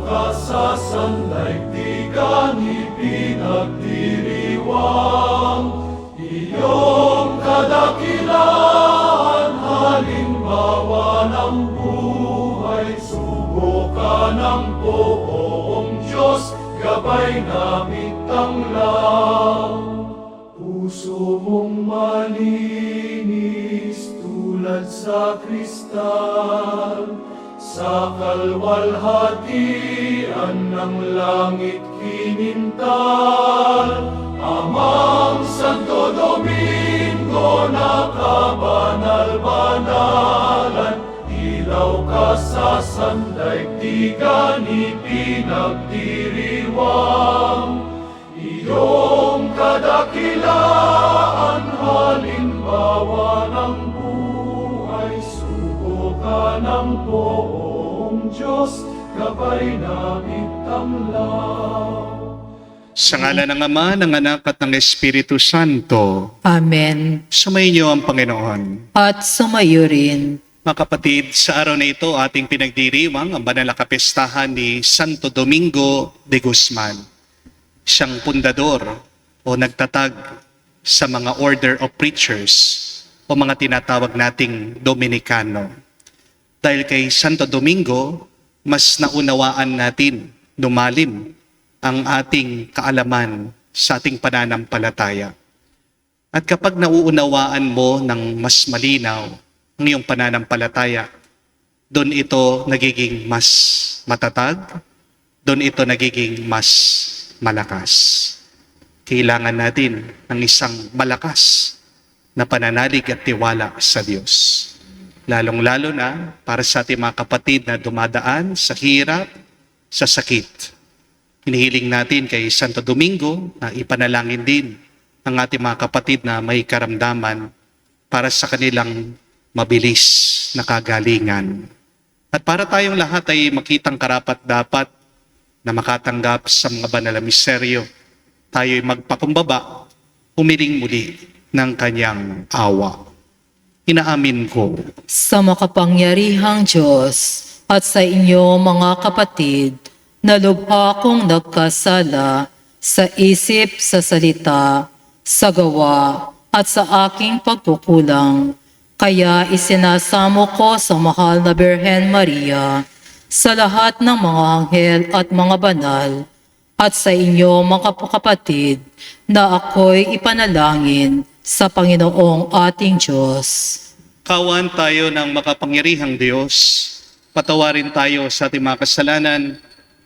ka sa sandaigdigan ipinagdiriwang, iyong kadakilaan, halimbawa ng buhay, sugo ka ng poong Diyos, gabay namin tanglang. Puso mong malinis tulad sa kristal, sa kalwalhatian ng langit kinintal. Amang Santo Domingo na kabanal-banalan, ilaw ka sa sandaigdigan ipinagdiriwang, iyong kadakilaan, halimbawa ng buhay, sugo ka ng poong Diyos, gabay namin tanglang. Sa ngalan ng Ama, ng Anak at ng Espiritu Santo. Amen. Sumainyo ang Panginoon. At sumayo rin. Mga kapatid, sa araw na ito ating pinagdiriwang ang banal na kapistahan ni Santo Domingo de Guzman. Siyang pundador o nagtatag sa mga Order of Preachers o mga tinatawag nating Dominicano. Dahil kay Santo Domingo, mas naunawaan natin, lumalim ang ating kaalaman sa ating pananampalataya. At kapag nauunawaan mo ng mas malinaw ang iyong pananampalataya, doon ito nagiging mas matatag, doon ito nagiging mas malakas. Kailangan natin ng isang malakas na pananalig at tiwala sa Diyos. Lalong-lalo na para sa ating mga kapatid na dumadaan sa hirap, sa sakit. Hinihiling natin kay Santo Domingo na ipanalangin din ang ating mga kapatid na may karamdaman para sa kanilang mabilis na kagalingan. At para tayong lahat ay makitang karapat-dapat na makatanggap sa mga banal na misteryo, tayo ay magpakumbaba, humiling muli ng kanyang awa. Inaamin ko Sa makapangyarihang Diyos at sa inyo mga kapatid, na lubha kong nagkasala sa isip, sa salita, sa gawa, at sa aking pagkukulang. Kaya isinasamo ko sa mahal na Birhen Maria, sa lahat ng mga anghel at mga banal, at sa inyo mga kapatid, na ako'y ipanalangin sa Panginoong ating Diyos. kawan tayo ng makapangyarihang Diyos, patawarin tayo sa ating mga kasalanan,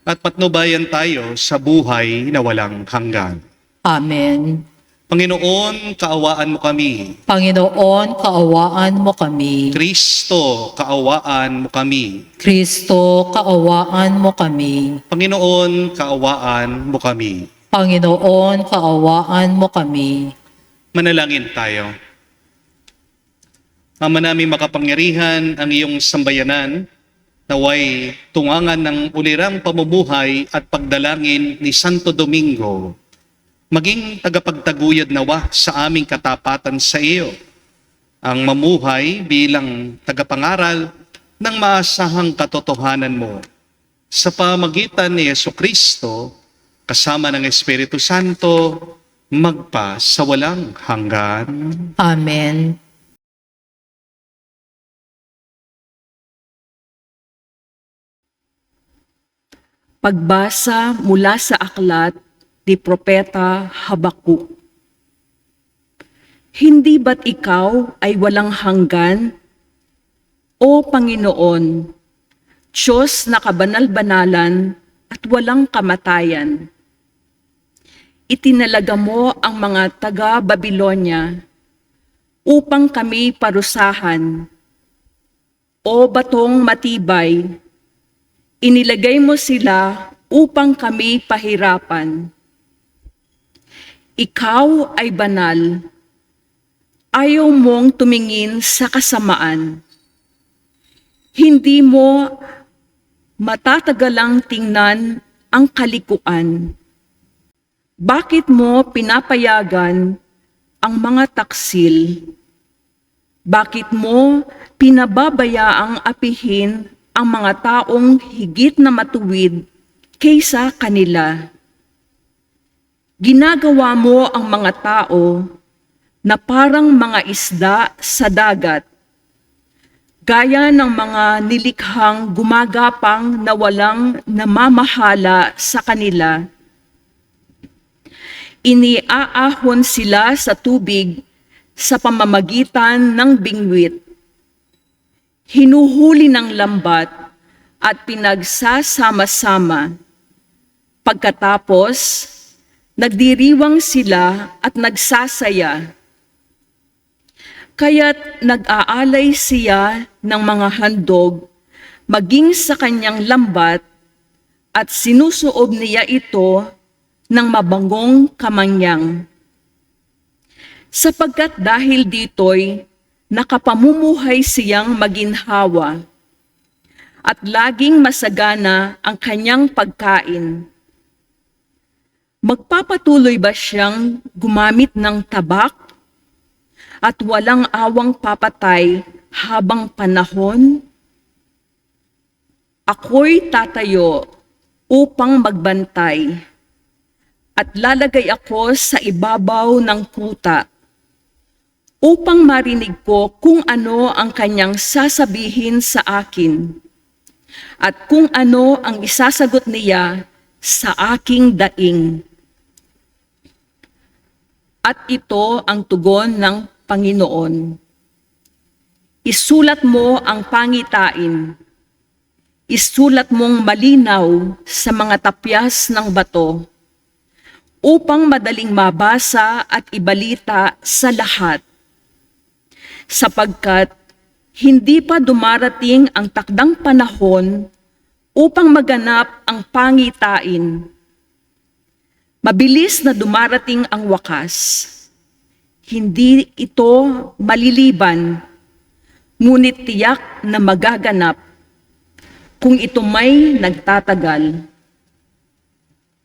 at patnubayan tayo sa buhay na walang hanggan. Amen. Panginoon, kaawaan mo kami. Panginoon, kaawaan mo kami. Kristo, kaawaan mo kami. Kristo, kaawaan mo kami. Panginoon, kaawaan mo kami. Panginoon, kaawaan mo kami. Manalangin tayo. Ama naming makapangyarihan, ang iyong sambayanan, naway tungangan ng ulirang pamumuhay at pagdalangin ni Santo Domingo, maging tagapagtaguyod nawa sa aming katapatan sa iyo, ang mamuhay bilang tagapangaral ng maasahang katotohanan mo sa pamagitan ni Jesucristo kasama ng Espiritu Santo magpa sa walang hanggan. Amen. Pagbasa mula sa aklat ni Propeta Habakuk. Hindi ba't ikaw ay walang hanggan, O Panginoon, Diyos na kabanal-banalan at walang kamatayan? Itinalaga mo ang mga taga-Babilonya upang kami parusahan. O batong matibay, inilagay mo sila upang kami pahirapan. Ikaw ay banal. Ayaw mong tumingin sa kasamaan. Hindi mo matatagalang tingnan ang kalikuan. Bakit mo pinapayagan ang mga taksil? Bakit mo pinababayaang apihin ang mga taong higit na matuwid kaysa kanila. Ginagawa mo ang mga tao na parang mga isda sa dagat, gaya ng mga nilikhang gumagapang na walang namamahala sa kanila. Iniaahon sila sa tubig sa pamamagitan ng bingwit. Hinuhuli ng lambat at pinagsasama-sama. Pagkatapos, nagdiriwang sila at nagsasaya. Kaya't nag-aalay siya ng mga handog maging sa kanyang lambat at sinusuob niya ito ng mabangong kamanyang. Sapagkat dahil dito'y nakapamumuhay siyang maginhawa at laging masagana ang kanyang pagkain. Magpapatuloy ba siyang gumamit ng tabak at walang awang papatay habang panahon? Ako'y tatayo upang magbantay at lalagay ako sa ibabaw ng kuta upang marinig ko kung ano ang kanyang sasabihin sa akin at kung ano ang isasagot niya sa aking daing. At ito ang tugon ng Panginoon. Isulat mo ang pangitain. Isulat mong malinaw sa mga tapyas ng bato upang madaling mabasa at ibalita sa lahat. Sapagkat hindi pa dumarating ang takdang panahon upang maganap ang pangitain. Mabilis na dumarating ang wakas. Hindi ito maliliban, ngunit tiyak na magaganap kung ito may nagtatagal.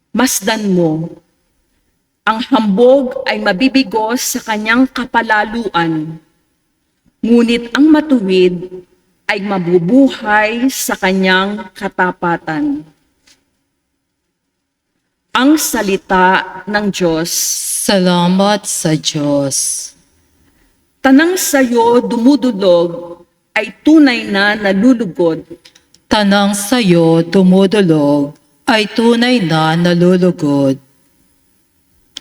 Masdan mo, ang hambog ay mabibigo sa kanyang kapalaluan, ngunit ang matuwid ay mabubuhay sa kanyang katapatan. Ang salita ng Diyos. Salamat sa Diyos. Tanang sayo dumudulog ay tunay na nalulugod. Tanang sayo dumudulog ay tunay na nalulugod.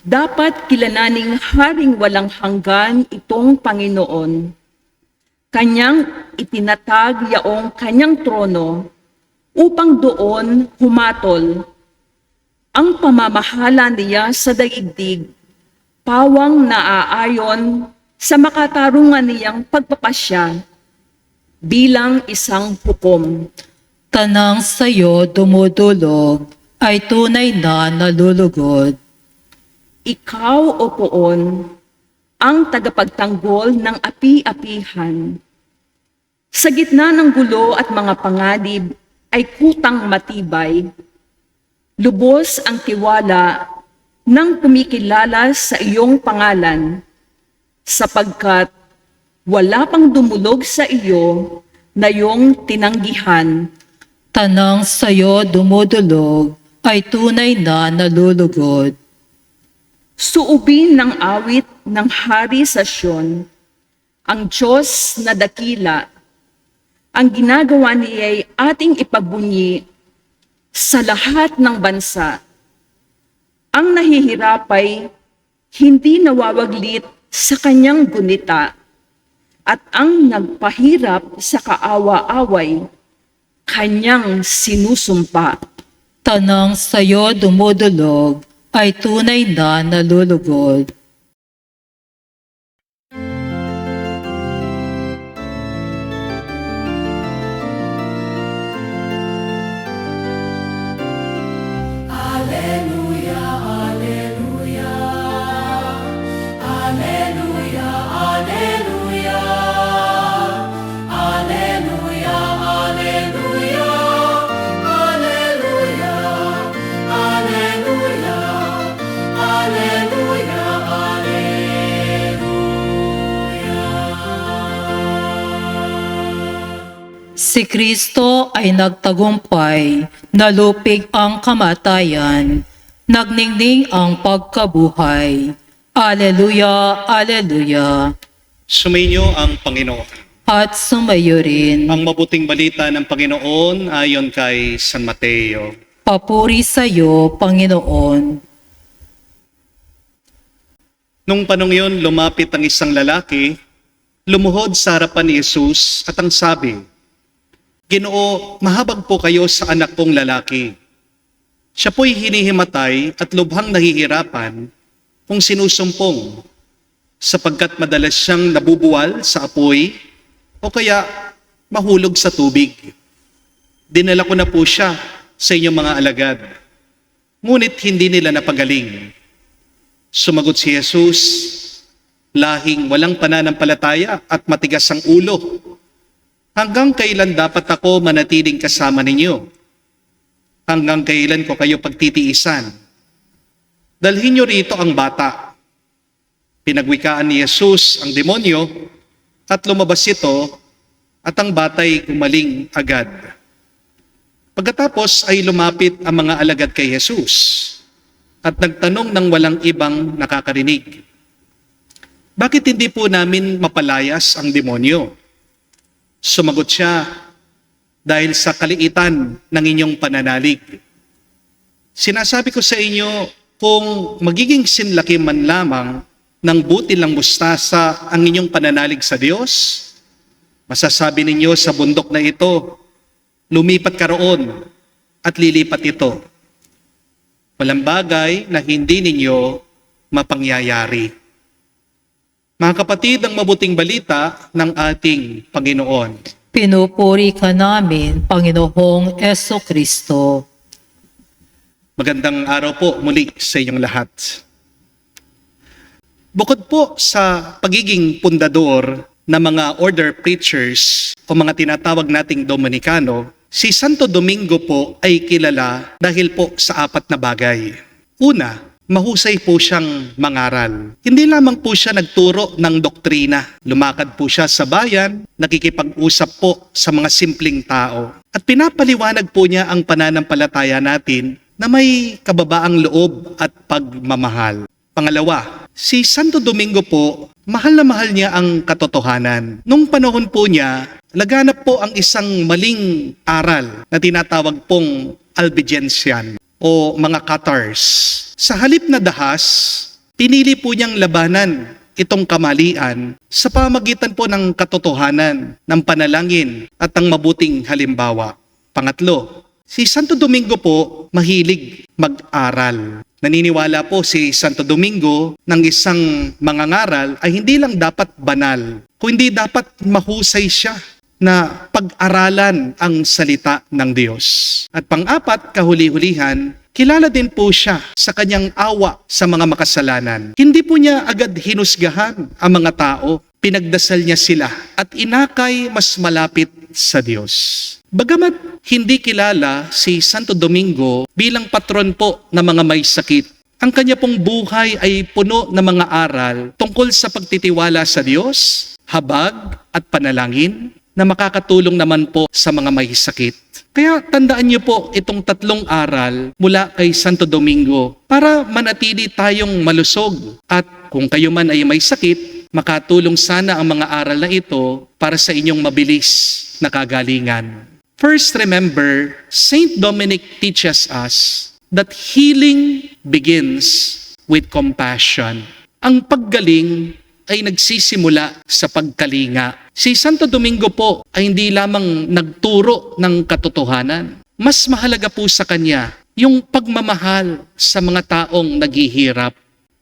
Dapat kilalaning haring walang hanggan itong Panginoon. Kanyang itinatag yaong kanyang trono upang doon humatol. Ang pamamahala niya sa daigdig, pawang naaayon sa makatarungan niyang pagpapasya bilang isang hukom. Tanang sayo dumudulog ay tunay na nalulugod. Ikaw, O Poon, ang tagapagtanggol ng api-apihan. Sa gitna ng gulo at mga panganib ay kutang matibay. Lubos ang tiwala ng kumikilala sa iyong pangalan, sapagkat wala pang dumulog sa iyo na iyong tinanggihan. Tanang sayo dumudulog ay tunay na nalulugod. Suubin ng awit ng Hari sa Siyon, ang Diyos na dakila. Ang ginagawa niya'y ating ipagbunyi sa lahat ng bansa. Ang nahihirapay hindi nawawaglit sa kanyang gunita, at ang nagpahirap sa kaawa-away, kanyang sinusumpa. Tanang sayo dumudulog ay tunay na nalulugod. Alleluia, alleluia, Si Kristo ay nagtagumpay, nalupig ang kamatayan, nagningning ang pagkabuhay. Aleluya, aleluya. Sumainyo ang Panginoon. At sumayo rin. Ang mabuting balita ng Panginoon ayon kay San Mateo. Papuri sa iyo, Panginoon. Nung panong yun, lumapit ang isang lalaki, lumuhod sa harapan ni Jesus at ang sabi, Ginoo, mahabag po kayo sa anak kong lalaki. Siya po'y hinihimatay at lubhang nahihirapan kung sinusumpong, sapagkat madalas siyang nabubuwal sa apoy o kaya mahulog sa tubig. Dinala ko na po siya sa inyong mga alagad, ngunit hindi nila napagaling. Sumagot si Jesus, lahing walang pananampalataya at matigas ang ulo. Hanggang kailan dapat ako manatiling kasama ninyo? Hanggang kailan ko kayo pagtitiisan? Dalhin niyo rito ang bata. Pinagwikaan ni Jesus ang demonyo at lumabas ito at ang bata'y gumaling agad. Pagkatapos ay lumapit ang mga alagad kay Jesus at nagtanong ng walang ibang nakakarinig. Bakit hindi po namin mapalayas ang demonyo? Sumagot siya, dahil sa kaliitan ng inyong pananalig. Sinasabi ko sa inyo, kung magiging sinlaki man lamang ng butil ng mustasa ang inyong pananalig sa Diyos, masasabi ninyo sa bundok na ito, lumipat ka roon at lilipat ito. Walang bagay na hindi ninyo mapangyayari. Mga kapatid, ang mabuting balita ng ating Panginoon. Pinupuri ka namin, Panginoong Jesucristo. Magandang araw po muli sa inyong lahat. Bukod po sa pagiging pundador ng mga order preachers o mga tinatawag nating Dominicano, si Santo Domingo po ay kilala dahil po sa 4 na bagay. Una, mahusay po siyang mangaral. Hindi lamang po siya nagturo ng doktrina. Lumakad po siya sa bayan, nakikipag-usap po sa mga simpleng tao. At pinapaliwanag po niya ang pananampalataya natin na may kababaang loob at pagmamahal. Pangalawa, si Santo Domingo po, mahal na mahal niya ang katotohanan. Nung panahon po niya, laganap po ang isang maling aral na tinatawag pong Albigensian o mga Catars. Sa halip na dahas, pinili po niyang labanan itong kamalian sa pamagitan po ng katotohanan, ng panalangin at ng mabuting halimbawa. Pangatlo, si Santo Domingo po mahilig mag-aral. Naniniwala po si Santo Domingo ng isang mangangaral ay hindi lang dapat banal, kundi dapat mahusay siya na pag-aralan ang salita ng Diyos. At pang-apat, kahuli-hulihan, kilala din po siya sa kanyang awa sa mga makasalanan. Hindi po niya agad hinusgahan ang mga tao, pinagdasal niya sila at inakay mas malapit sa Diyos. Bagamat hindi kilala si Santo Domingo bilang patron po ng mga may sakit, ang kanya pong buhay ay puno ng mga aral tungkol sa pagtitiwala sa Diyos, habag at panalangin, na makakatulong naman po sa mga may sakit. Kaya tandaan niyo po itong 3 aral mula kay Santo Domingo para manatili tayong malusog at kung kayo man ay may sakit, makatulong sana ang mga aral na ito para sa inyong mabilis na kagalingan. First, remember, Saint Dominic teaches us that healing begins with compassion. Ang paggaling ay nagsisimula sa pagkalinga. Si Santo Domingo po ay hindi lamang nagturo ng katotohanan. Mas mahalaga po sa kanya yung pagmamahal sa mga taong naghihirap.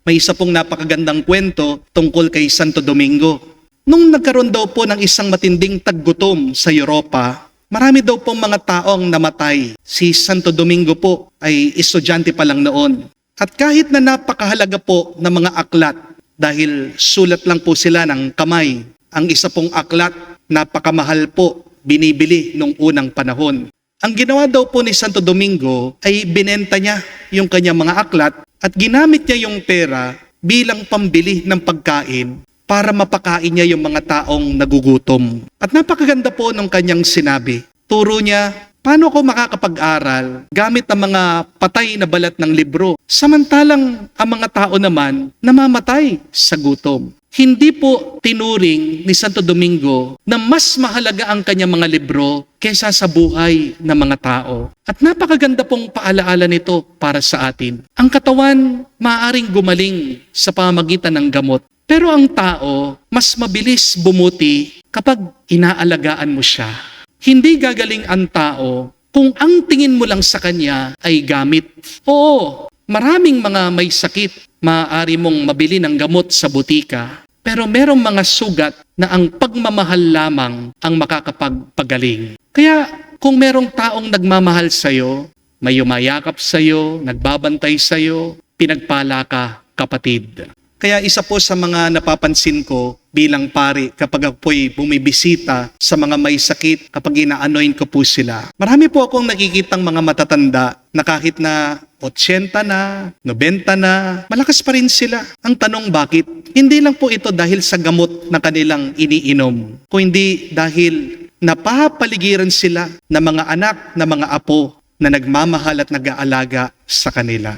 May isa pong napakagandang kwento tungkol kay Santo Domingo. Nung nagkaroon daw po ng isang matinding taggutom sa Europa, marami daw pong mga taong namatay. Si Santo Domingo po ay estudyante pa lang noon. At kahit na napakahalaga po ng mga aklat, dahil sulat lang po sila ng kamay. Ang isa pong aklat, napakamahal po, binibili nung unang panahon. Ang ginawa daw po ni Santo Domingo ay binenta niya yung kanyang mga aklat at ginamit niya yung pera bilang pambili ng pagkain para mapakain niya yung mga taong nagugutom. At napakaganda po nung kanyang sinabi. Turo niya, paano ako makakapag-aral gamit ang mga patay na balat ng libro, samantalang ang mga tao naman namamatay sa gutom. Hindi po tinuring ni Santo Domingo na mas mahalaga ang kanyang mga libro kaysa sa buhay ng mga tao. At napakaganda pong paalaala nito para sa atin. Ang katawan maaaring gumaling sa pamamagitan ng gamot. Pero ang tao, mas mabilis bumuti kapag inaalagaan mo siya. Hindi gagaling ang tao kung ang tingin mo lang sa kanya ay gamit. Oo, maraming mga may sakit, maaari mong mabili ng gamot sa butika. Pero merong mga sugat na ang pagmamahal lamang ang makakapagpagaling. Kaya kung merong taong nagmamahal sa'yo, may yumayakap sa'yo, nagbabantay sa'yo, pinagpala ka, kapatid. Kaya isa po sa mga napapansin ko bilang pari kapag ako'y bumibisita sa mga may sakit, kapag ina-anoint ko po sila. Marami po akong nakikitang mga matatanda na kahit na 80 na, 90 na, malakas pa rin sila. Ang tanong bakit? Hindi lang po ito dahil sa gamot na kanilang iniinom, kundi dahil napapaligiran sila ng mga anak, ng mga apo na nagmamahal at nag-aalaga sa kanila.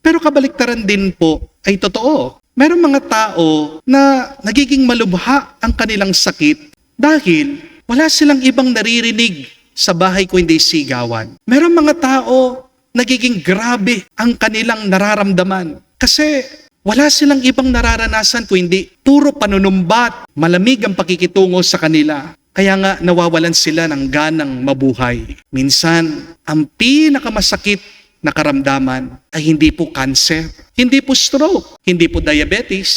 Pero kabaliktaran din po ay totoo. Merong mga tao na nagiging malubha ang kanilang sakit dahil wala silang ibang naririnig sa bahay kundi sigawan. Merong mga tao nagiging grabe ang kanilang nararamdaman kasi wala silang ibang nararanasan kundi puro panunumbat, malamig ang pakikitungo sa kanila. Kaya nga nawawalan sila ng ganang mabuhay. Minsan, ang pinakamasakit na karamdaman ay hindi po cancer, hindi po stroke, hindi po diabetes.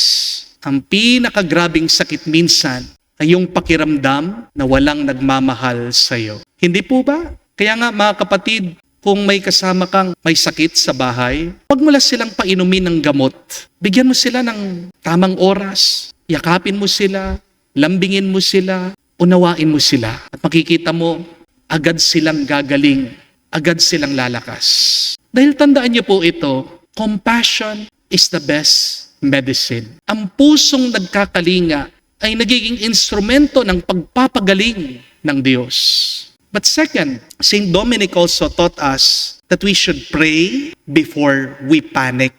Ang pinakagrabing sakit minsan ay yung pakiramdam na walang nagmamahal sa iyo. Hindi po ba? Kaya nga mga kapatid, kung may kasama kang may sakit sa bahay, huwag mo lang silang painumin ng gamot. Bigyan mo sila ng tamang oras, yakapin mo sila, lambingin mo sila, unawain mo sila. At makikita mo, agad silang gagaling, agad silang lalakas. Dahil tandaan niyo po ito, compassion is the best medicine. Ang pusong nagkakalinga ay nagiging instrumento ng pagpapagaling ng Diyos. But second, St. Dominic also taught us that we should pray before we panic.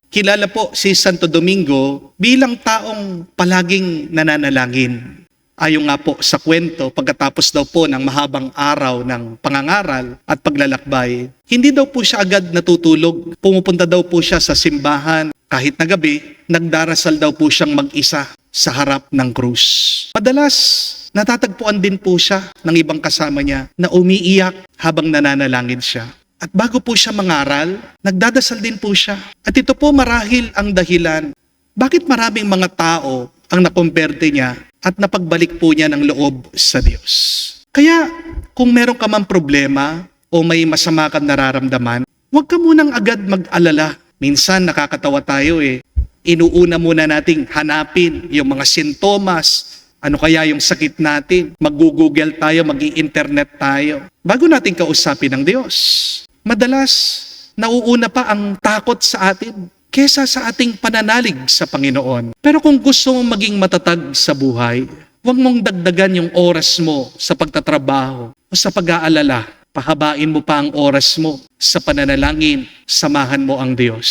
Kilala po si Santo Domingo bilang taong palaging nananalangin. Ayon nga po sa kwento, pagkatapos daw po ng mahabang araw ng pangangaral at paglalakbay, hindi daw po siya agad natutulog. Pumupunta daw po siya sa simbahan. Kahit na gabi, nagdarasal daw po siyang mag-isa sa harap ng krus. Madalas, natatagpuan din po siya ng ibang kasama niya na umiiyak habang nananalangin siya. At bago po siya mangaral, nagdadasal din po siya. At ito po marahil ang dahilan bakit maraming mga tao ang nakumperte niya at napagbalik po niya ng loob sa Diyos. Kaya kung meron ka mang problema o may masama kang nararamdaman, huwag ka munang agad mag-alala. Minsan nakakatawa tayo Inuuna muna nating hanapin yung mga sintomas, ano kaya yung sakit natin. Mag-google tayo, mag-i-internet tayo, bago natin kausapin ng Diyos. Madalas, nauuna pa ang takot sa atin kesa sa ating pananalig sa Panginoon. Pero kung gusto mong maging matatag sa buhay, huwag mong dagdagan yung oras mo sa pagtatrabaho o sa pag-aalala. Pahabain mo pa ang oras mo sa pananalangin, samahan mo ang Diyos.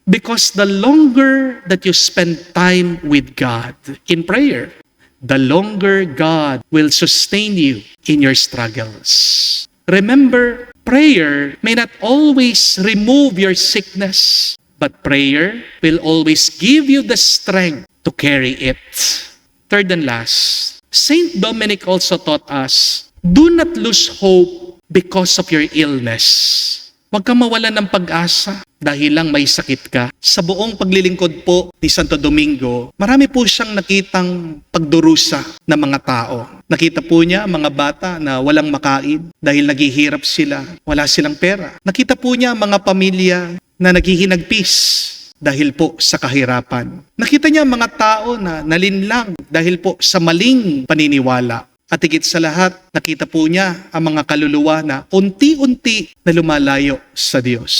Because the longer that you spend time with God in prayer, the longer God will sustain you in your struggles. Remember, prayer may not always remove your sickness, but prayer will always give you the strength to carry it. Third and last, Saint Dominic also taught us, do not lose hope because of your illness. Huwag kang mawalan ng pag-asa dahil lang may sakit ka. Sa buong paglilingkod po ni Santo Domingo, marami po siyang nakitang pagdurusa ng mga tao. Nakita po niya mga bata na walang makain dahil naghihirap sila, wala silang pera. Nakita po niya mga pamilya na naghihinagpis dahil po sa kahirapan. Nakita niya mga tao na nalinlang dahil po sa maling paniniwala. At higit sa lahat, nakita po niya ang mga kaluluwa na unti-unti na lumalayo sa Diyos.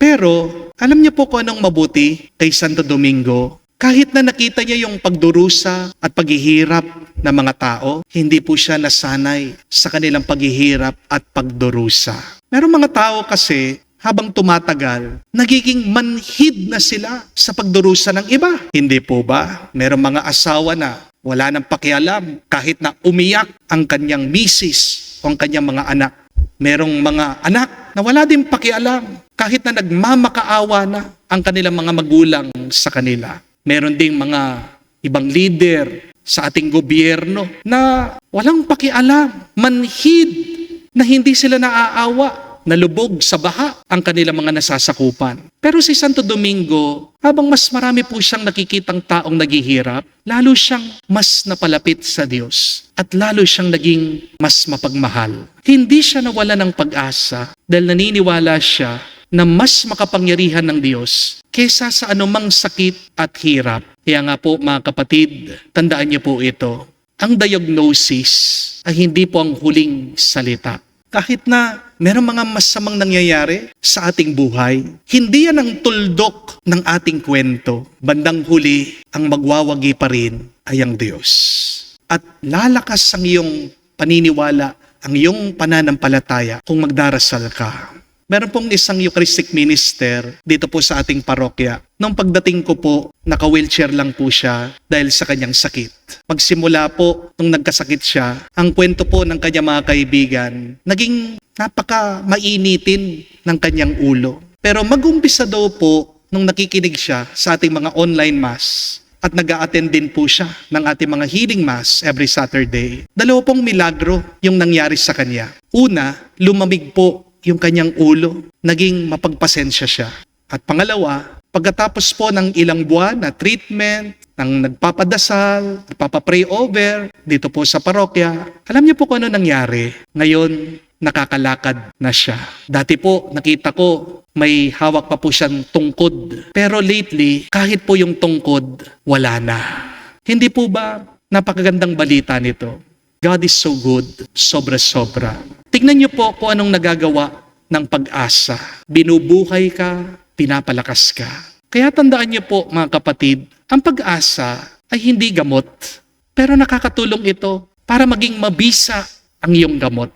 Pero, alam niyo po kung anong mabuti kay Santo Domingo? Kahit na nakita niya yung pagdurusa at paghihirap ng mga tao, hindi po siya nasanay sa kanilang paghihirap at pagdurusa. Merong mga tao kasi, habang tumatagal, nagiging manhid na sila sa pagdurusa ng iba. Hindi po ba? Merong mga asawa na wala nang pakialam kahit na umiyak ang kanyang misis o ang kanyang mga anak. Merong mga anak na wala din pakialam kahit na nagmamakaawa na ang kanilang mga magulang sa kanila. Meron ding mga ibang leader sa ating gobyerno na walang pakialam, manhid, na hindi sila naaawa, nalubog sa baha ang kanilang mga nasasakupan. Pero si Santo Domingo, habang mas marami po siyang nakikitang taong naghihirap, lalo siyang mas napalapit sa Diyos at lalo siyang naging mas mapagmahal. Hindi siya nawala ng pag-asa dahil naniniwala siya na mas makapangyarihan ng Diyos kaysa sa anumang sakit at hirap. Kaya nga po mga kapatid, tandaan niyo po ito. Ang diagnosis ay hindi po ang huling salita. Kahit na merong mga masamang nangyayari sa ating buhay, hindi yan ang tuldok ng ating kwento. Bandang huli, ang magwawagi pa rin ay ang Diyos. At lalakas ang iyong paniniwala, ang iyong pananampalataya kung magdarasal ka. Meron pong isang Eucharistic minister dito po sa ating parokya. Nung pagdating ko po, naka-wheelchair lang po siya dahil sa kanyang sakit. Magsimula po, nung nagkasakit siya, ang kwento po ng kanyang mga kaibigan, naging napaka-mainitin ng kanyang ulo. Pero mag-umpisa daw po, nung nakikinig siya sa ating mga online mass, at nag-a-attend din po siya ng ating mga healing mass every Saturday. Dalawa pong milagro yung nangyari sa kanya. Una, lumamig po yung kanyang ulo, naging mapagpasensya siya. At pangalawa, pagkatapos po ng ilang buwan na treatment, ng nagpapadasal, nagpapapray over dito po sa parokya, alam niyo po kung ano nangyari. Ngayon, nakakalakad na siya. Dati po, nakita ko, may hawak pa po siyang tungkod. Pero lately, kahit po yung tungkod, wala na. Hindi po ba napakagandang balita nito? God is so good, sobra-sobra. Tingnan niyo po kung anong nagagawa ng pag-asa. Binubuhay ka, pinapalakas ka. Kaya tandaan niyo po mga kapatid, ang pag-asa ay hindi gamot. Pero nakakatulong ito para maging mabisa ang iyong gamot.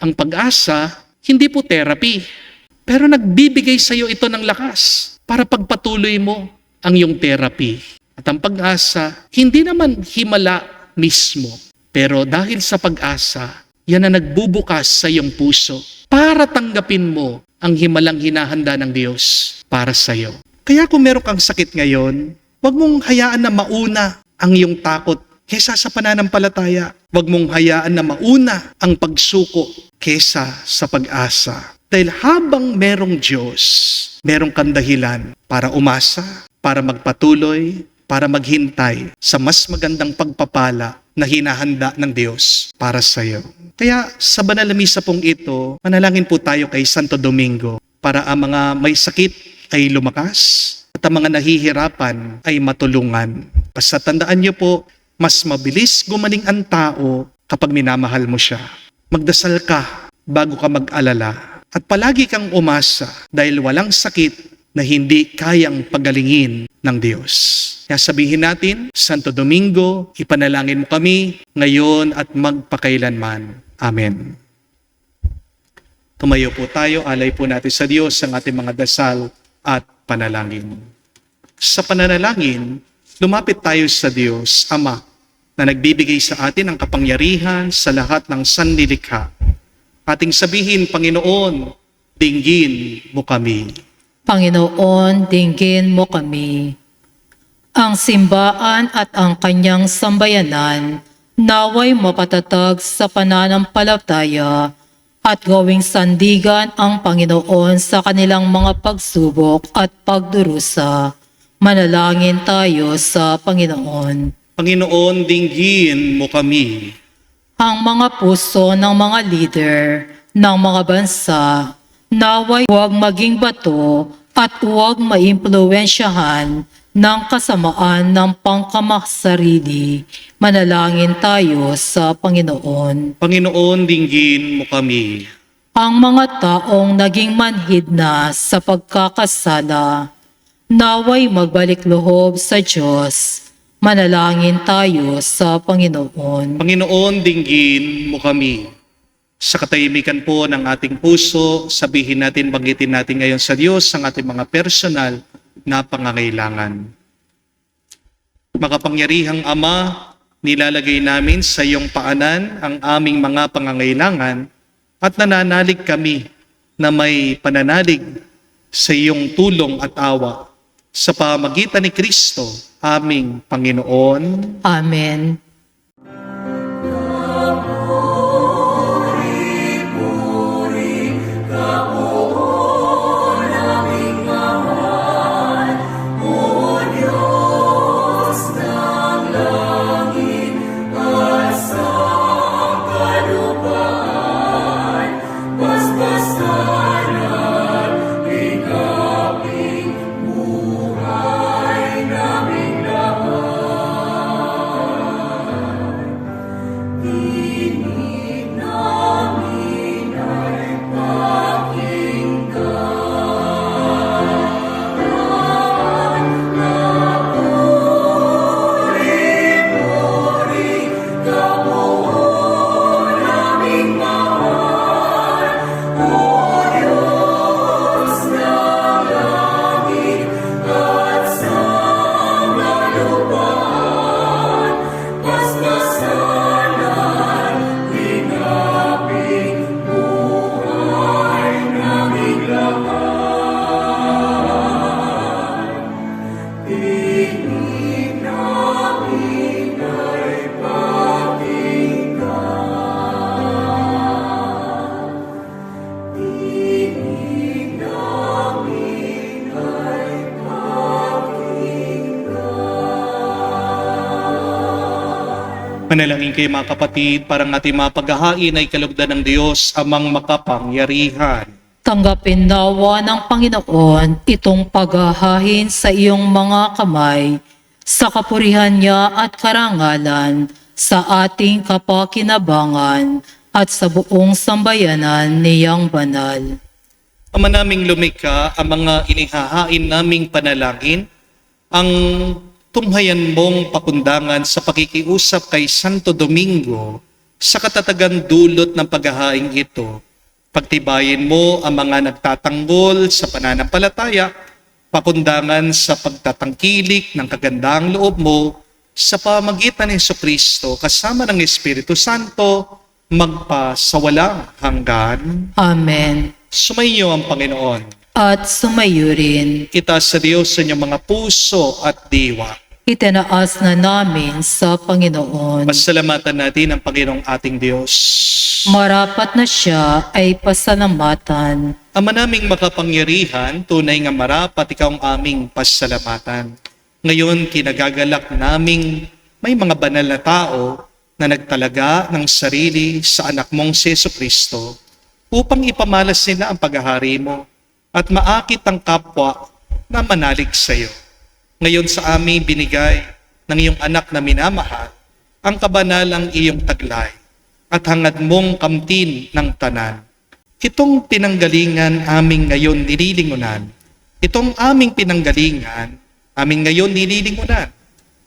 Ang pag-asa, hindi po therapy. Pero nagbibigay sa iyo ito ng lakas para pagpatuloy mo ang iyong therapy. At ang pag-asa, hindi naman himala mismo. Pero dahil sa pag-asa, yan na nagbubukas sa iyong puso para tanggapin mo ang himalang hinahanda ng Diyos para sa iyo. Kaya kung meron kang sakit ngayon, huwag mong hayaan na mauna ang iyong takot kesa sa pananampalataya. Huwag mong hayaan na mauna ang pagsuko kesa sa pag-asa. Dahil habang merong Diyos, merong kang dahilan para umasa, para magpatuloy, para maghintay sa mas magandang pagpapala na hinahanda ng Diyos para sa iyo. Kaya sa banal na misa pong ito, manalangin po tayo kay Santo Domingo para ang mga may sakit ay lumakas at ang mga nahihirapan ay matulungan. Basta tandaan niyo po, mas mabilis gumaling ang tao kapag minamahal mo siya. Magdasal ka bago ka mag-alala at palagi kang umasa dahil walang sakit na hindi kayang pagalingin ng Diyos. Kaya sabihin natin, Santo Domingo, ipanalangin mo kami ngayon at magpakailanman. Amen. Tumayo po tayo, alay po natin sa Diyos ang ating mga dasal at panalangin. Sa pananalangin, lumapit tayo sa Diyos, Ama, na nagbibigay sa atin ang kapangyarihan sa lahat ng sanlilikha. Ating sabihin, Panginoon, dinggin mo kami. Panginoon, dinggin mo kami. Ang simbaan at ang kanyang sambayanan naway mapatatag sa pananampalataya at gawing sandigan ang Panginoon sa kanilang mga pagsubok at pagdurusa. Manalangin tayo sa Panginoon. Panginoon, dinggin mo kami. Ang mga puso ng mga leader ng mga bansa naway huwag maging bato at huwag maimpluwensyahan ng kasamaan ng pangkamaksarili. Manalangin tayo sa Panginoon. Panginoon, dinggin mo kami. Ang mga taong naging manhid na sa pagkakasala Naway magbalik loob sa Diyos. Manalangin tayo sa Panginoon. Panginoon, dinggin mo kami. Sa katahimikan po ng ating puso, sabihin natin, banggitin natin ngayon sa Diyos ang ating mga personal na pangangailangan. Makapangyarihang Ama, nilalagay namin sa iyong paanan ang aming mga pangangailangan at nananalig kami na may pananalig sa iyong tulong at awa sa pamagitan ni Kristo, aming Panginoon. Amen. Manalangin kayo mga kapatid, parang ating mga paghahain ay kalugdan ng Diyos amang makapangyarihan. Tanggapin nawa ng Panginoon itong paghahain sa iyong mga kamay, sa kapurihan niya at karangalan, sa ating kapakinabangan at sa buong sambayanan niyang banal. Ama naming lumikha, ang mga inihahain naming panalangin, ang tunghayan mong pakundangan sa pakikiusap kay Santo Domingo sa katatagan dulot ng paghahain ito. Pagtibayin mo ang mga nagtatanggol sa pananampalataya, pakundangan sa pagtatangkilik ng kagandahang loob mo sa pamagitan ni Jesucristo kasama ng Espiritu Santo magpasawalang hanggan. Amen. Sumainyo ang Panginoon. At sumayo rin, Itaas sa Diyos sa inyong mga puso at diwa. itinaas na namin sa Panginoon. Pasalamatan natin ang Panginoong ating Diyos. Marapat na siya ay pasalamatan. Ama naming makapangyarihan, tunay nga marapat ikaw ang aming pasalamatan. Ngayon, kinagagalak naming may mga banal na tao na nagtalaga ng sarili sa anak mong si Jesucristo upang ipamalas nila ang paghahari mo at maakit ang kapwa na manalig sa iyo. Ngayon sa aming binigay ng iyong anak na minamahal, ang kabanalang iyong taglay at hangad mong kamtin ng tanan. Itong pinanggalingan aming ngayon nililingunan, itong aming pinanggalingan aming ngayon nililingunan.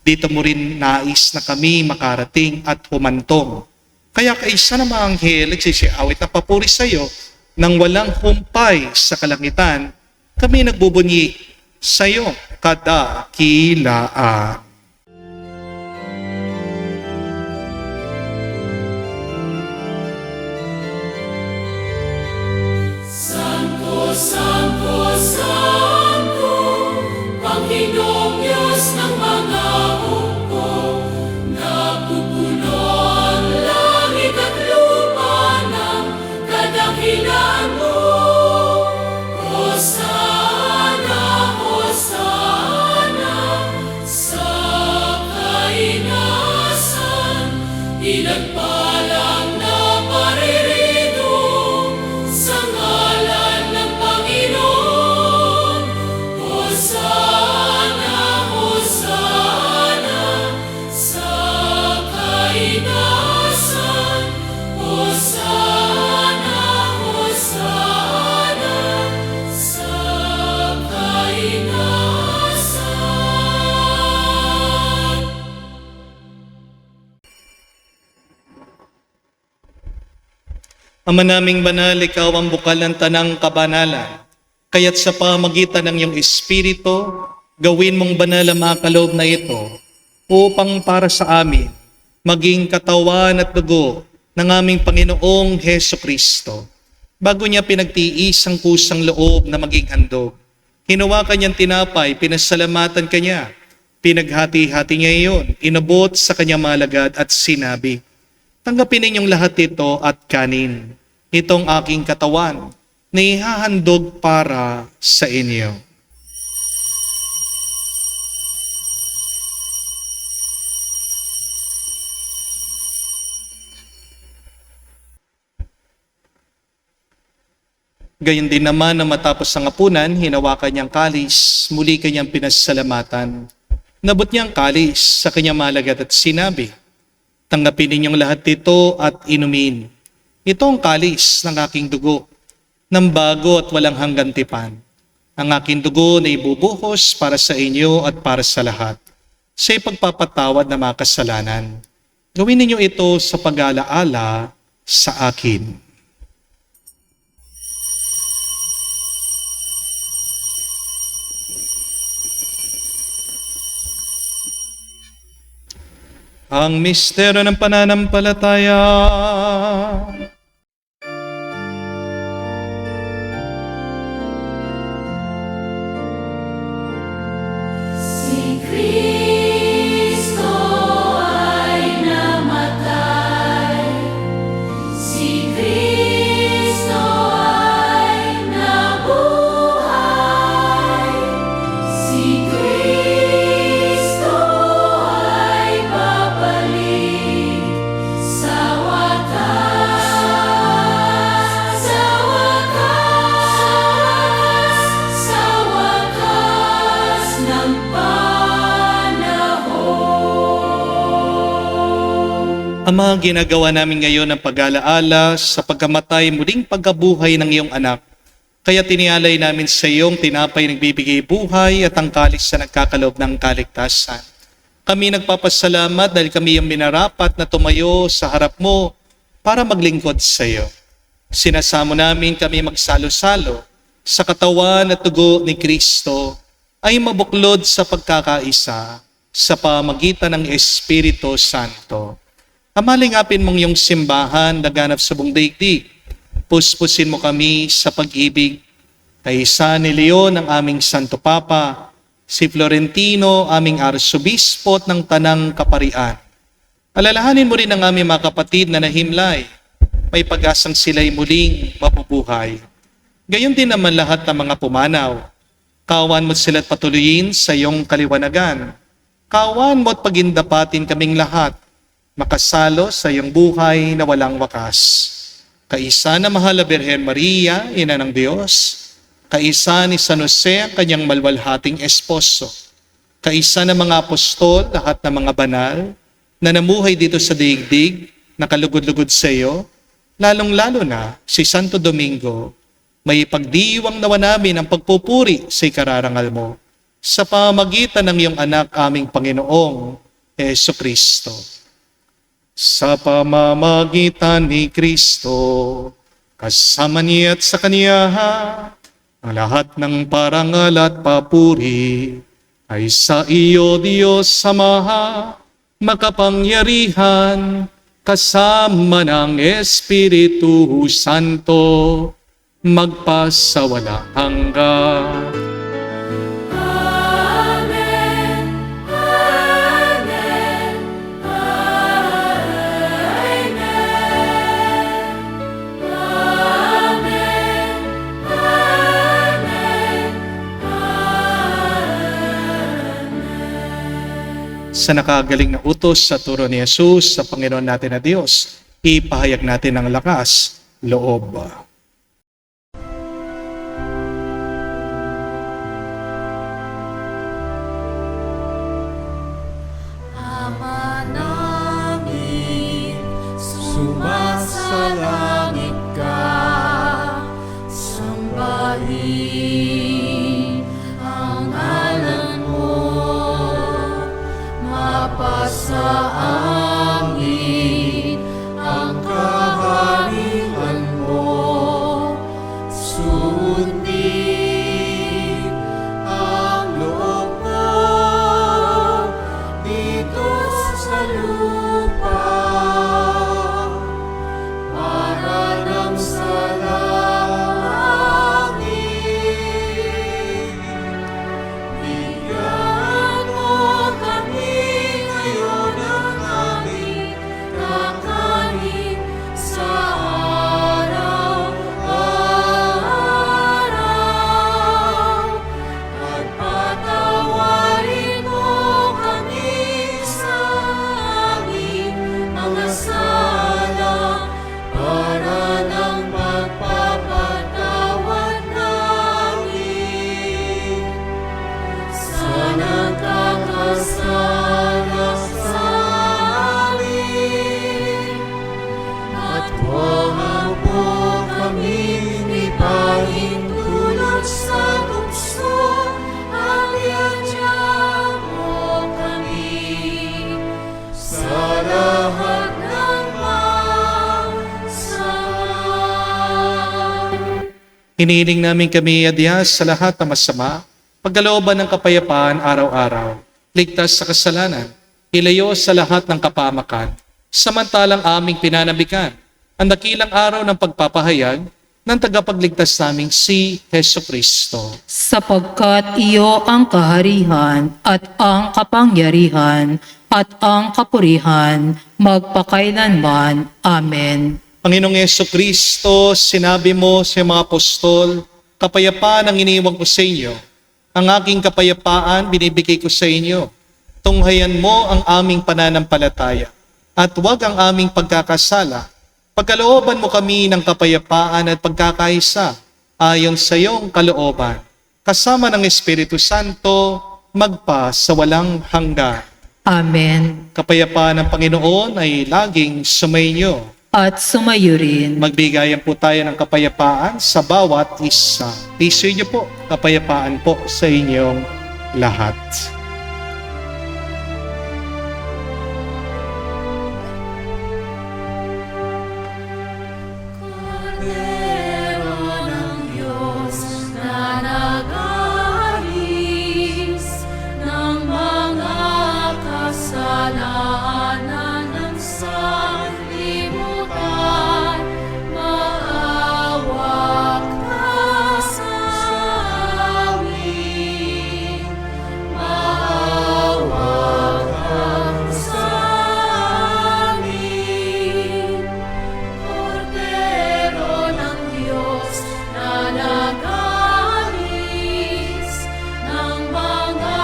Dito mo rin nais na kami makarating at humantong. Kaya kaisa na mga anghel nagsisiawit na papuri sa iyo nang walang humpay sa kalangitan, kami nagbubunyi sa iyo kadakilaan. Santo, Santo, Santo, Panginoong Diyos ng mga hukbo, napupuno ang langit at lupa ng kadakilaan mo. Hosana, Hosana, sa kainasan, pinagpalang na paririto sa ngalan ng Panginoon. Ama naming banal, ikaw ang bukal ng tanang kabanalan. Kaya't sa pamagitan ng iyong Espiritu, gawin mong banal ang mga kaloob na ito upang para sa amin maging katawan at dugo ng aming Panginoong Heso Kristo. Bago niya pinagtiis ang kusang loob na maging handog, hinawa kanyang tinapay, pinasalamatan kanya, pinaghati-hati niya iyon, inabot sa kanyang malagad at sinabi, "Tanggapin ninyong lahat ito at kanin. Itong aking katawan na ihahandog para sa inyo." Gayon din naman na matapos ang hapunan, hinawakan niyang kalis, muli kanyang pinasalamatan. Nabot niyang kalis sa kanyang malagad at sinabi, "Tanggapin ninyong lahat ito at inumin. Ito ang kalis ng aking dugo, ng bago at walang hanggang tipan. Ang aking dugo na ibubuhos para sa inyo at para sa lahat, sa ipagpapatawad ng mga kasalanan. Gawin ninyo ito sa pag-alaala sa akin." Ang misteryo ng pananampalataya. Si Kristo ay namatay, si Kristo ay nabuhay, si Kristo ay babalik sa wakas, sa wakas, sa wakas ng panahon. Ama, ginagawa namin ngayon ang pag-alaala sa pagkamatay muling pagkabuhay ng iyong anak. Kaya tinialay namin sa iyong tinapay nagbibigay buhay at ang kalis na nagkakaloob ng kaligtasan. Kami nagpapasalamat dahil kami yung minarapat na tumayo sa harap mo para maglingkod sa iyo. Sinasamo namin kami magsalo-salo sa katawan at dugo ni Kristo ay mabuklod sa pagkakaisa sa pamagitan ng Espiritu Santo. Amalingapin mong iyong simbahan na ganap sa buong daigdig. Puspusin mo kami sa pag-ibig. Kaisa ni Leon ang aming Santo Papa, si Florentino aming Arsobispo ng Tanang Kaparian. Alalahanin mo rin ang aming mga kapatid na nahimlay. May pag-asang sila'y muling mabubuhay. Gayon din naman lahat ng mga pumanaw. Kawan mo sila't patuloyin sa iyong kaliwanagan. Kawan mo at pagindapatin kaming lahat, makasalo sa iyong buhay na walang wakas. Kaisa na mahal na Birhen Maria, Ina ng Diyos, kaisa ni San Jose, ang kanyang malwalhating esposo, kaisa ng mga apostol, lahat ng mga banal, na namuhay dito sa daigdig, nakalugod-lugod sa iyo, lalong-lalo na si Santo Domingo, may ipagdiwang nawa namin ang pagpupuri sa ikararangal mo, sa pamagitan ng iyong anak aming Panginoong Heso Kristo. Sa pamamagitan ni Kristo, kasama niya at sa Kanya, ang lahat ng parangal at papuri ay sa iyo, Diyos Ama, makapangyarihan, kasama ng Espiritu Santo, magpasawalang hanggan. Amen, amen, amen, amen, amen. Sa nakagaling na utos sa turo ni Jesus sa Panginoon natin na Diyos, ipahayag natin ang lakas, loob. Ama namin, sumasalangit ka, sambahin ang ngalan mo, mapasa amin ang kaharian mo, Hinihiling namin kami adyas sa lahat ng masama, pagkalooban ng kapayapaan araw-araw, ligtas sa kasalanan, ilayo sa lahat ng kapamakan, samantalang aming pinanabikan ang dakilang araw ng pagpapahayag ng tagapagligtas naming si Hesus Kristo. Sapagkat iyo ang kaharihan at ang kapangyarihan at ang kapurihan magpakailanman. Amen. Panginoong Hesus Kristo, sinabi mo sa mga apostol, kapayapaan ang iniwan ko sa inyo. Ang aking kapayapaan binibigay ko sa inyo. Tunghayan mo ang aming pananampalataya at huwag ang aming pagkakasala. Pagkalooban mo kami ng kapayapaan at pagkakaisa ayon sa iyong kalooban. Kasama ng Espiritu Santo, magpa sa walang hanggan. Amen. Kapayapaan ng Panginoon ay laging sumainyo. At sumayo rin. Magbigayan po tayo ng kapayapaan sa bawat isa. Pisoy niyo po, kapayapaan po sa inyong lahat. Kordero ng Diyos na nag-aalis ng mga kasalanan ng sanlibutan, maawa ka sa amin. Maawa ka sa amin. Kordero ng Diyos na nag-aalis ng mga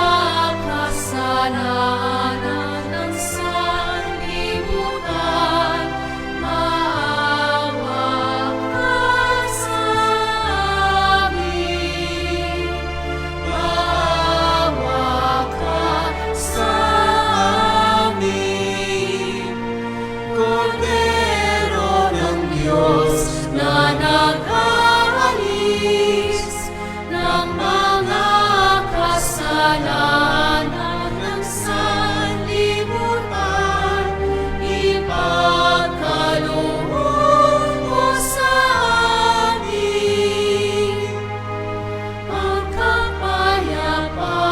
kasalanan ng sanlibutan, maawa ka sa amin. Maawa ka sa amin. Kordero ng Diyos na nag-aalis ng mga kasalanan ng sanlibutan, ipagkaloob mo sa amin ang kapayapaan.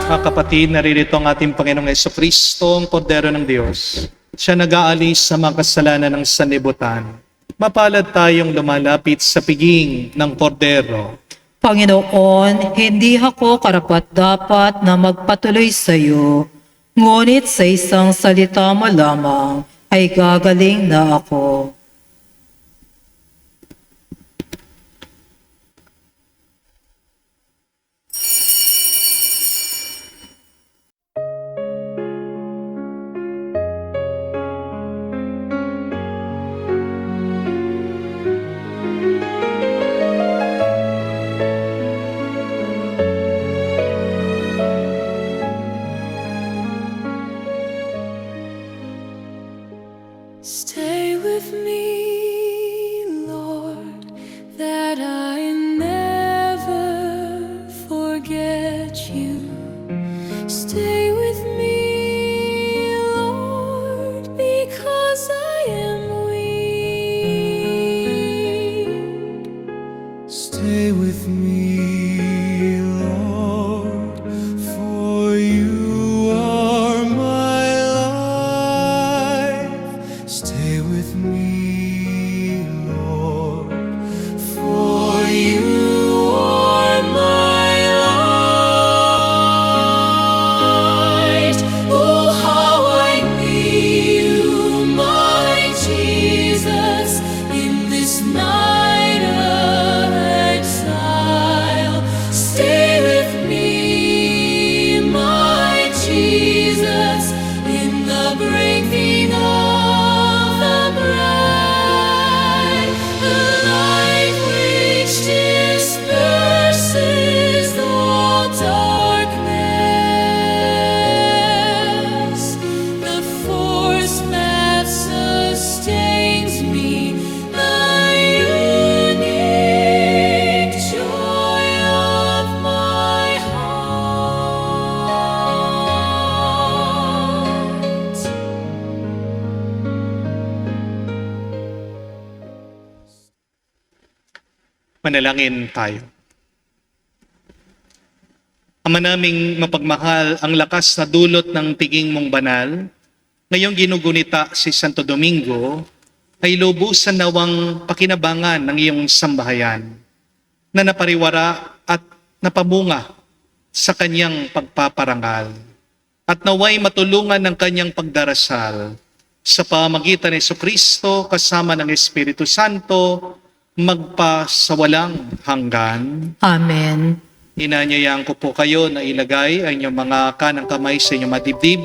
Mga kapatid, naririto ang ating Panginoong Jesucristo, ang Kordero ng Diyos. Siya nag-aalis sa mga kasalanan ng sanlibutan. Mapalad tayong lumalapit sa piging ng Kordero. Panginoon, hindi ako karapat-dapat na magpatuloy sa iyo, ngunit sa isang salita mo lamang ay gagaling na ako. Stay with me, Lord, that I never forget you. Stay with me, Lord, because I am weak. Stay with me, Lord, for you are my life. Stay with me, Lord, for you are my light. Oh, how I need you, my Jesus, in this night of exile. Manalangin tayo. Ama naming mapagmahal, ang lakas na dulot ng tingin mong banal, ngayong ginugunita si Santo Domingo, ay lubusan nawang pakinabangan ng iyong sambahayan na napariwara at napamunga sa kanyang pagpaparangal. At naway matulungan ng kanyang pagdarasal sa pamagitan ni Jesucristo kasama ng Espiritu Santo magpa sa walang hanggan. Amen. Inanyayaan ko po kayo na ilagay ang inyong mga kanang kamay sa inyong madibdib.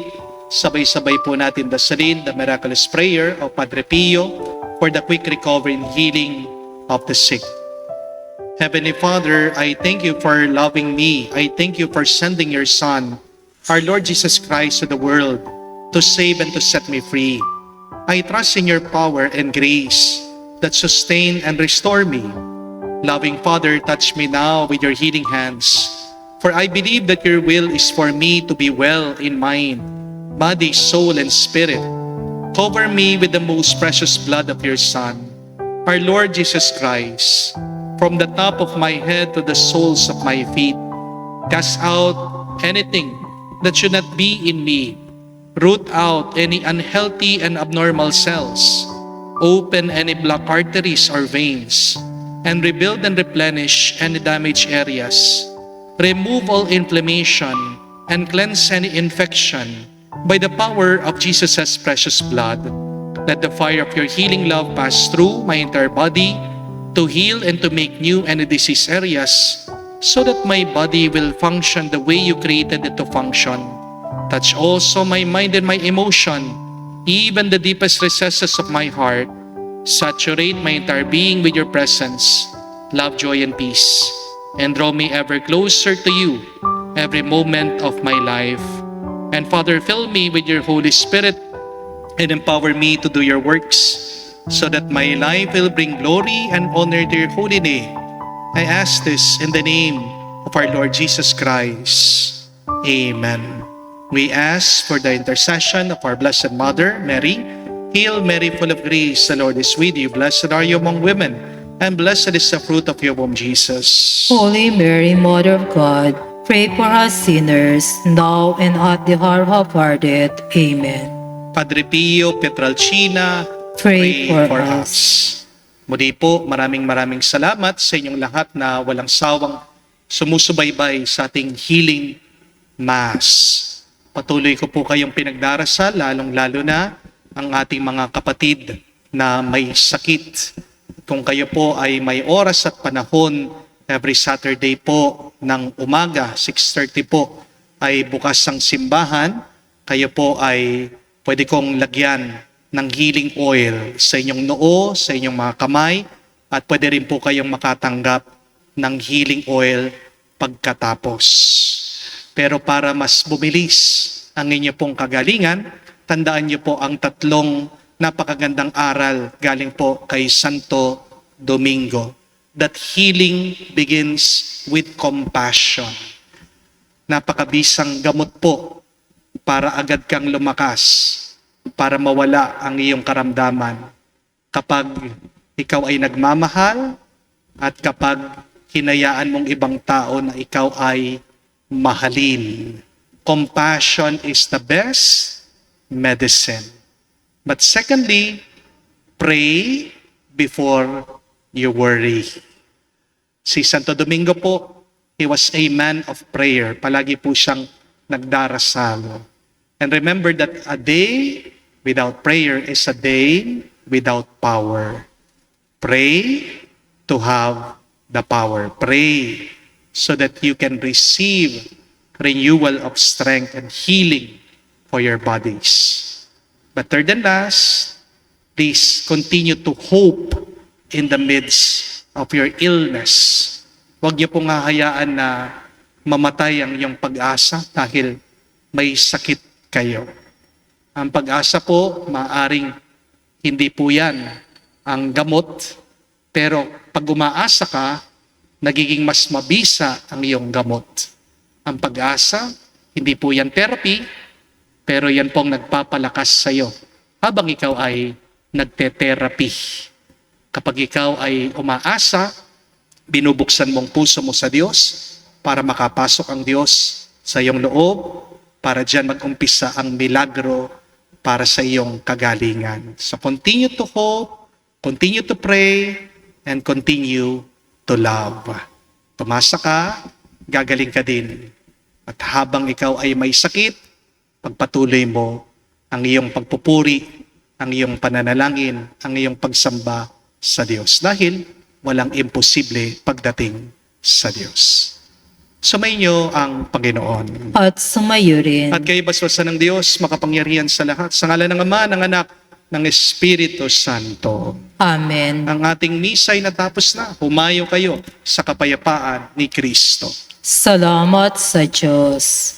Sabay-sabay po natin dasalin the miraculous prayer of Padre Pio for the quick recovery and healing of the sick. Heavenly Father, I thank you for loving me. I thank you for sending your Son, our Lord Jesus Christ, to the world to save and to set me free. I trust in your power and grace that sustain and restore me. Loving Father, touch me now with your healing hands, for I believe that your will is for me to be well in mind, body, soul, and spirit. Cover me with the most precious blood of your Son, our Lord Jesus Christ, from the top of my head to the soles of my feet. Cast out anything that should not be in me. Root out any unhealthy and abnormal cells. Open any blocked arteries or veins, and rebuild and replenish any damaged areas. Remove all inflammation and cleanse any infection by the power of Jesus' precious blood. Let the fire of your healing love pass through my entire body to heal and to make new any disease areas, so that my body will function the way you created it to function. Touch also my mind and my emotion, even the deepest recesses of my heart. Saturate my entire being with your presence, love, joy, and peace, and draw me ever closer to you every moment of my life. And Father, fill me with your Holy Spirit and empower me to do your works, so that my life will bring glory and honor to your holy name. I ask this in the name of our Lord Jesus Christ. Amen. We ask for the intercession of our Blessed Mother, Mary. Hail Mary, full of grace, the Lord is with you. Blessed are you among women, and blessed is the fruit of your womb, Jesus. Holy Mary, Mother of God, pray for us sinners, now and at the hour of our death. Amen. Padre Pio Pietrelcina, Pray for us. Muli po, maraming salamat sa inyong lahat na walang sawang sumusubaybay sa ating healing mass. Patuloy ko po kayong pinagdarasal, lalong-lalo na ang ating mga kapatid na may sakit. Kung kayo po ay may oras at panahon, every Saturday po ng umaga, 6:30 po, ay bukas ang simbahan. Kayo po ay pwede kong lagyan ng healing oil sa inyong noo, sa inyong mga kamay, at pwede rin po kayong makatanggap ng healing oil pagkatapos. Pero para mas bumilis ang inyo pong kagalingan, tandaan niyo po ang tatlong napakagandang aral galing po kay Santo Domingo. That healing begins with compassion. Napakabisang gamot po para agad kang lumakas, para mawala ang iyong karamdaman. Kapag ikaw ay nagmamahal at kapag hinayaan mong ibang tao na ikaw ay mahalin. Compassion is the best medicine. But secondly, pray before you worry. Si Santo Domingo po, he was a man of prayer. Palagi po siyang nagdarasal. And remember that a day without prayer is a day without power. Pray to have the power. Pray so that you can receive renewal of strength and healing for your bodies. But third and last, please continue to hope in the midst of your illness. Huwag niyo pong hahayaan na mamatay ang iyong pag-asa dahil may sakit kayo. Ang pag-asa po, maaring hindi po yan ang gamot, pero pag umaasa ka, nagiging mas mabisa ang iyong gamot. Ang pag-asa, hindi po yan therapy, pero yan pong nagpapalakas sa iyo habang ikaw ay nagte-therapy. Kapag ikaw ay umaasa, binubuksan mong puso mo sa Diyos para makapasok ang Diyos sa iyong loob, para diyan mag-umpisa ang milagro para sa iyong kagalingan. So continue to hope, continue to pray, and continue to love. Tumasa ka, gagaling ka din. At habang ikaw ay may sakit, pagpatuloy mo ang iyong pagpupuri, ang iyong pananalangin, ang iyong pagsamba sa Diyos. Dahil walang imposible pagdating sa Diyos. Sumainyo ang Panginoon. At sumayo rin. At kayo basbasan ng Diyos, makapangyarihan sa lahat. Sa ngalan ng Ama, ng Anak, ng Espiritu Santo. Amen. Ang ating misa ay natapos na. Humayo kayo sa kapayapaan ni Kristo. Salamat sa Diyos.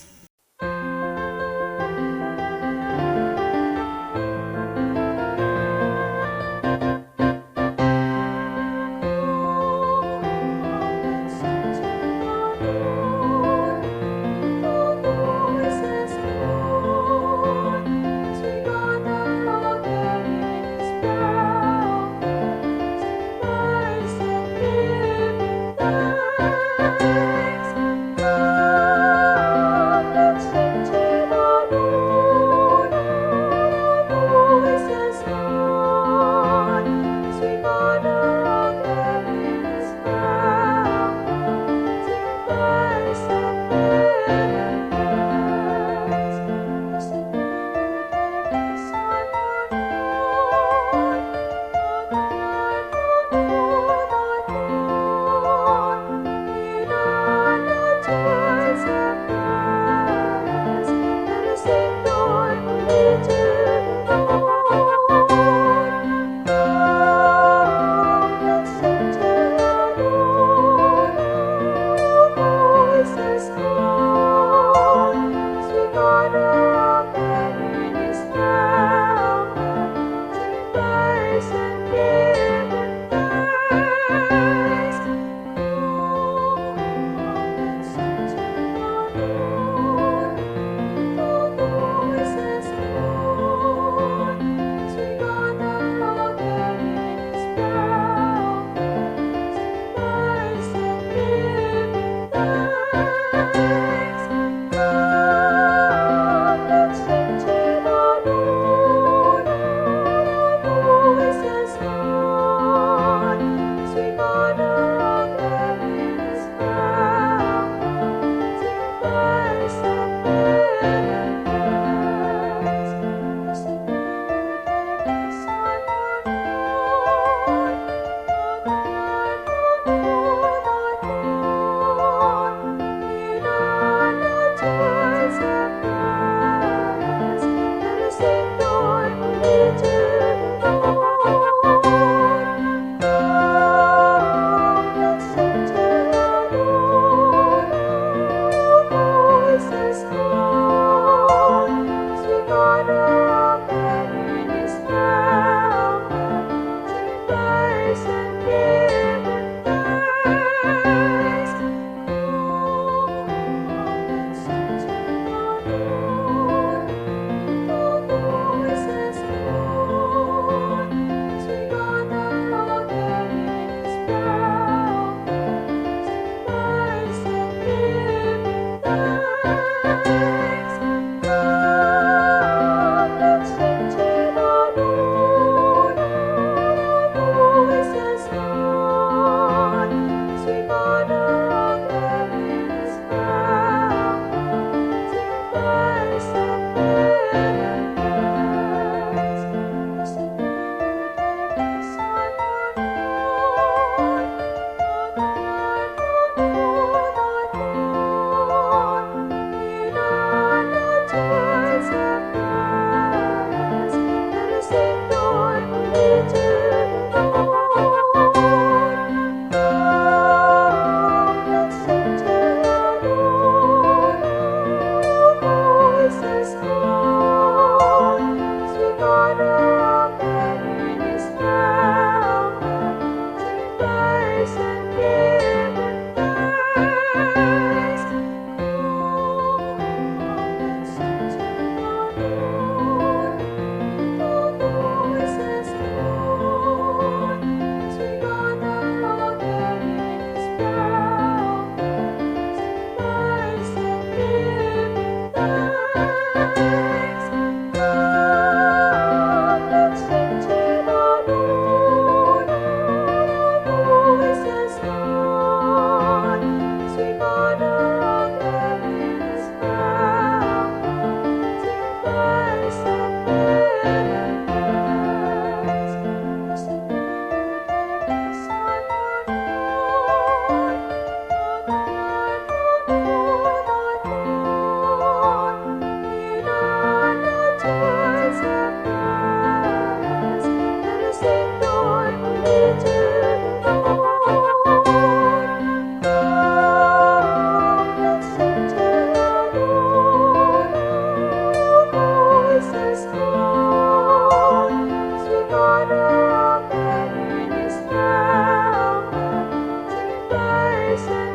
sa